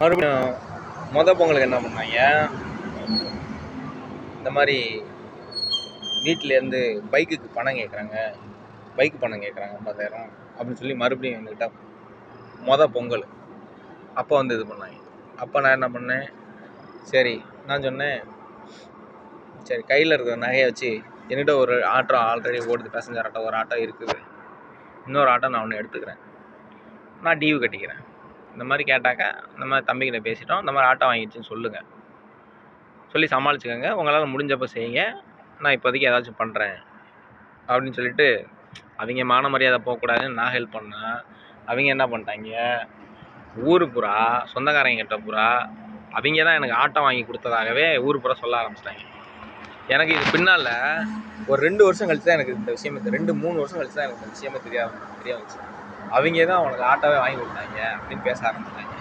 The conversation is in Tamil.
மறுபடியும் பொங்கலுக்கு என்ன பண்ணாங்க, இந்த மாதிரி வீட்டிலேருந்து பைக்குக்கு பணம் கேட்குறாங்க, பைக்கு பணம் கேட்குறாங்க 50,000 அப்படின்னு சொல்லி மறுபடியும் என்கிட்ட பொங்கல் அப்போ வந்து இது பண்ணாங்க. அப்போ நான் என்ன பண்ணேன், சரி நான் சொன்னேன், சரி கையில் இருக்கிற நகையை வச்சு என்கிட்ட ஒரு ஆட்டோ ஆல்ரெடி ஓடுது, பேசஞ்சர் ஆட்டோ ஒரு ஆட்டோ இருக்குது, இன்னொரு ஆட்டோ நான் ஒன்று எடுத்துக்கிறேன், நான் டியூ கட்டிக்கிறேன். இந்த மாதிரி கேட்டாக்கா இந்த மாதிரி தம்பிக்கிட்ட பேசிட்டோம், இந்த மாதிரி ஆட்டோ வாங்கிடுச்சுன்னு சொல்லுங்கள், சொல்லி சமாளிச்சுக்கோங்க, உங்களால் முடிஞ்சப்போ செய்யுங்க, நான் இப்போதைக்கு ஏதாச்சும் பண்ணுறேன் அப்படின்னு சொல்லிட்டு அவங்க மான மரியாதை போகக்கூடாதுன்னு நான் ஹெல்ப் பண்ணேன். அவங்க என்ன பண்ணிட்டாங்க, ஊரு பூரா சொந்தக்காரங்கிட்ட பூரா அவங்க தான் எனக்கு ஆட்டோ வாங்கி கொடுத்ததாகவே ஊர் பூரா சொல்ல ஆரம்பிச்சிட்டாங்க. எனக்கு இது பின்னால் ஒரு 2 வருஷம் கழிச்சு தான் எனக்கு இந்த விஷயமே 2-3 வருஷம் கழிச்சு தான் எனக்கு இந்த விஷயமே தெரிய வந்துச்சு. அவங்க தான் அவனுக்கு ஆட்டோவே வாங்கி கொடுத்தாங்க அப்படின்னு பேச ஆரம்பிச்சிட்டாங்க.